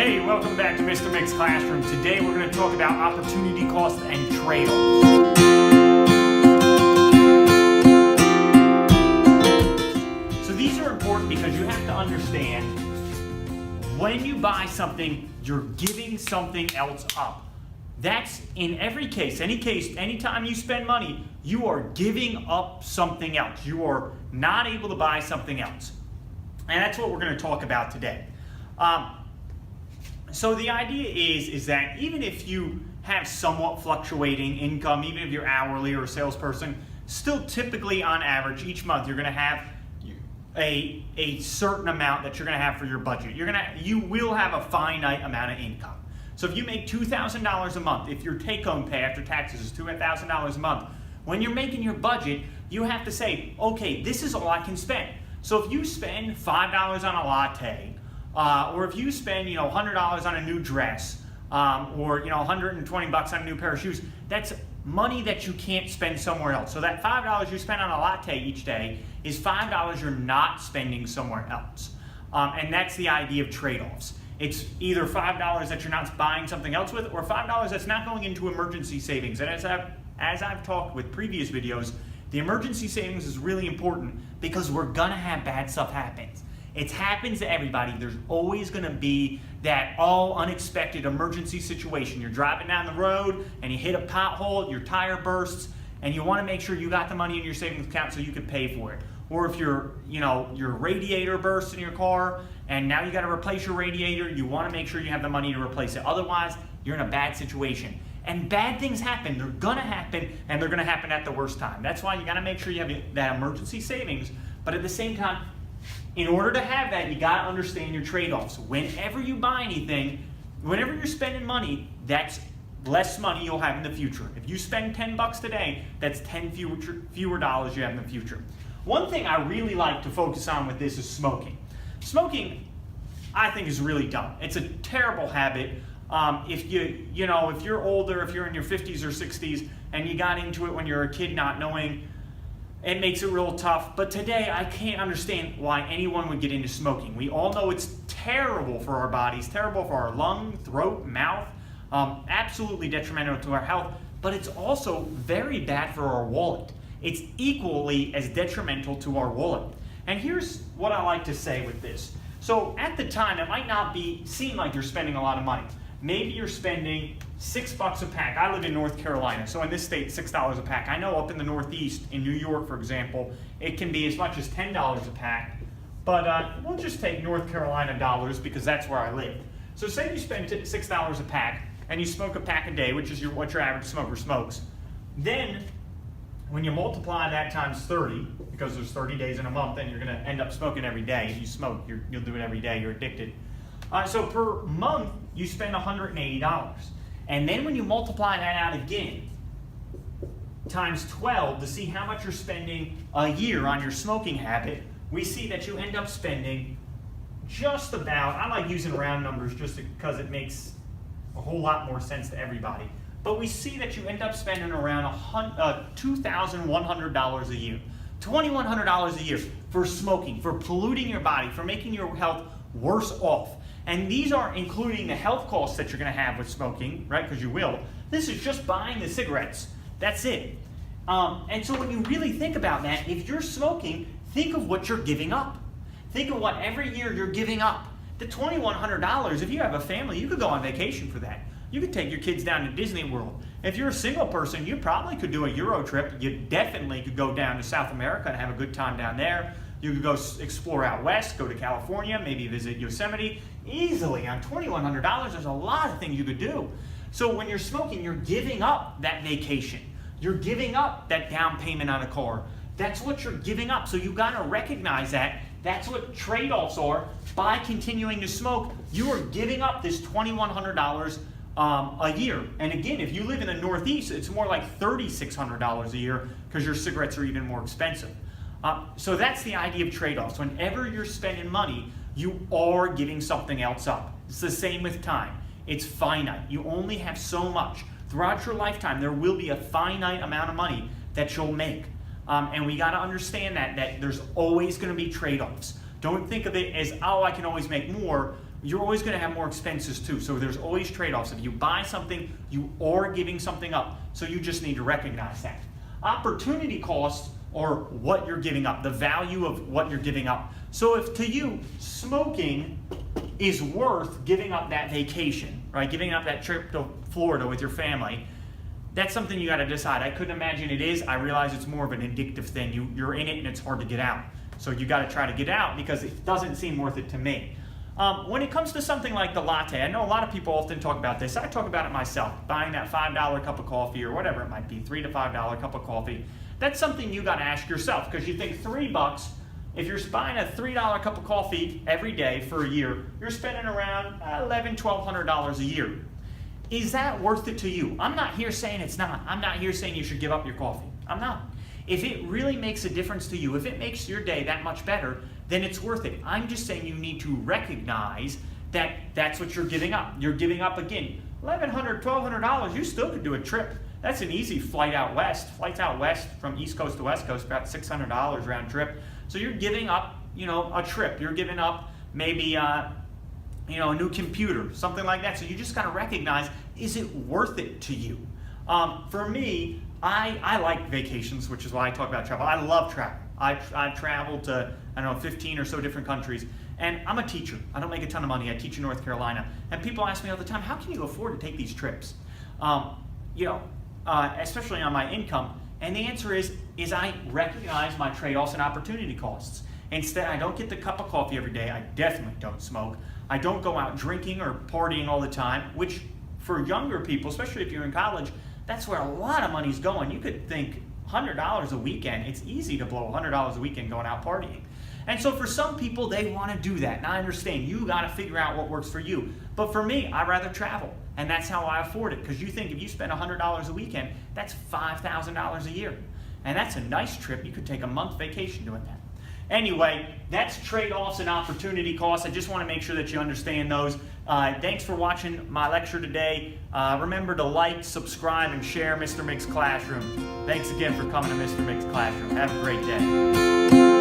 Hey, welcome back to Mr. Mick's Classroom. Today we're going to talk about opportunity cost and trade-offs. So these are important because you have to understand when you buy something, you're giving something else up. That's in every case, anytime you spend money, you are giving up something else. You are not able to buy something else. And that's what we're going to talk about today. So the idea is that even if you have somewhat fluctuating income, even if you're hourly or a salesperson, still typically on average each month you're going to have a certain amount that you're going to have for your budget. You will have a finite amount of income. So if you make $2,000 a month, if your take-home pay after taxes is $2,000 a month, when you're making your budget, you have to say, okay, this is all I can spend. So if you spend $5 on a latte, or if you spend $100 on a new dress, or $120 on a new pair of shoes, that's money that you can't spend somewhere else. So that $5 you spend on a latte each day is $5 you're not spending somewhere else. And that's the idea of trade-offs. It's either $5 that you're not buying something else with, or $5 that's not going into emergency savings. And as I've talked with previous videos, the emergency savings is really important because we're gonna have bad stuff happen. It happens to everybody. There's always going to be that all unexpected emergency situation. You're driving down the road and you hit a pothole, your tire bursts, and you want to make sure you got the money in your savings account so you can pay for it. Or if your radiator bursts in your car and now you got to replace your radiator, you want to make sure you have the money to replace it. Otherwise, you're in a bad situation. And bad things happen. They're going to happen, and they're going to happen at the worst time. That's why you got to make sure you have that emergency savings, but at the same time, in order to have that, you got to understand your trade-offs. Whenever you buy anything, whenever you're spending money, that's less money you'll have in the future. If you spend $10 today, that's 10 fewer dollars you have in the future. One thing I really like to focus on with this is smoking. Smoking, I think, is really dumb. It's a terrible habit. If you're older, if you're in your 50s or 60s, and you got into it when you're a kid not knowing, it makes it real tough. But today, I can't understand why anyone would get into smoking. We all know it's terrible for our bodies, terrible for our lung, throat, mouth, absolutely detrimental to our health, but it's also very bad for our wallet. It's equally as detrimental to our wallet. And here's what I like to say with this. So at the time, it might not seem like you're spending a lot of money. Maybe you're spending $6 a pack. I live in North Carolina, so in this state, $6 a pack. I know up in the Northeast, in New York, for example, it can be as much as $10 a pack. But we'll just take North Carolina dollars because that's where I live. So say you spend $6 a pack and you smoke a pack a day, which is what your average smoker smokes. Then when you multiply that times 30, because there's 30 days in a month, and you're going to end up smoking every day. If you smoke, you'll do it every day. You're addicted. So per month, you spend $180. And then when you multiply that out again, times 12 to see how much you're spending a year on your smoking habit, we see that you end up spending just about, I like using round numbers just because it makes a whole lot more sense to everybody, but we see that you end up spending around $2,100 a year. $2,100 a year for smoking, for polluting your body, for making your health worse off. And these are including the health costs that you're going to have with smoking, right? Because you will. This is just buying the cigarettes. That's it. And so when you really think about that, if you're smoking, think of what you're giving up. Think of what every year you're giving up. The $2,100, if you have a family, you could go on vacation for that. You could take your kids down to Disney World. If you're a single person, you probably could do a Euro trip. You definitely could go down to South America and have a good time down there. You could go explore out west, go to California, maybe visit Yosemite. Easily, on $2,100, there's a lot of things you could do. So when you're smoking, you're giving up that vacation. You're giving up that down payment on a car. That's what you're giving up. So you've got to recognize that. That's what trade-offs are. By continuing to smoke, you are giving up this $2,100 a year. And again, if you live in the Northeast, it's more like $3,600 a year because your cigarettes are even more expensive. So that's the idea of trade-offs. Whenever you're spending money, you are giving something else up. It's the same with time. It's finite. You only have so much. Throughout your lifetime, there will be a finite amount of money that you'll make. And we got to understand that there's always going to be trade-offs. Don't think of it as, oh, I can always make more. you're always going to have more expenses too. So there's always trade-offs. If you buy something, you are giving something up. So you just need to recognize that. Opportunity costs are what you're giving up, the value of what you're giving up. So if to you, smoking is worth giving up that vacation, right? Giving up that trip to Florida with your family, that's something you got to decide. I couldn't imagine it is. I realize it's more of an addictive thing. You're in it and it's hard to get out. So you got to try to get out because it doesn't seem worth it to me. When it comes to something like the latte, I know a lot of people often talk about this. I talk about it myself, buying that $5 cup of coffee or whatever it might be, $3 to $5 cup of coffee. That's something you got to ask yourself because you think $3, if you're buying a $3 cup of coffee every day for a year, you're spending around $1,100, $1,200 a year. Is that worth it to you? I'm not here saying it's not. I'm not here saying you should give up your coffee. I'm not. If it really makes a difference to you, if it makes your day that much better, then it's worth it. I'm just saying you need to recognize that that's what you're giving up. You're giving up, again, $1,100, $1,200. You still could do a trip. That's an easy flight out west. Flights out west from East Coast to West Coast, about $600 round trip. So you're giving up, a trip. You're giving up maybe, a new computer, something like that. So you just got to recognize, is it worth it to you? For me, I like vacations, which is why I talk about travel. I love travel. I've traveled to, 15 or so different countries. And I'm a teacher. I don't make a ton of money. I teach in North Carolina. And people ask me all the time, how can you afford to take these trips? Especially on my income. And the answer is I recognize my trade-offs and opportunity costs. Instead, I don't get the cup of coffee every day. I definitely don't smoke. I don't go out drinking or partying all the time, which for younger people, especially if you're in college, that's where a lot of money's going. You could think $100 a weekend. It's easy to blow $100 a weekend going out partying. And so for some people, they want to do that. And I understand. You got to figure out what works for you. But for me, I'd rather travel. And that's how I afford it. Because you think if you spend $100 a weekend, that's $5,000 a year. And that's a nice trip. You could take a month vacation doing that. Anyway, that's trade-offs and opportunity costs. I just want to make sure that you understand those. Thanks for watching my lecture today. Remember to like, subscribe, and share Mr. Mick's Classroom. Thanks again for coming to Mr. Mick's Classroom. Have a great day.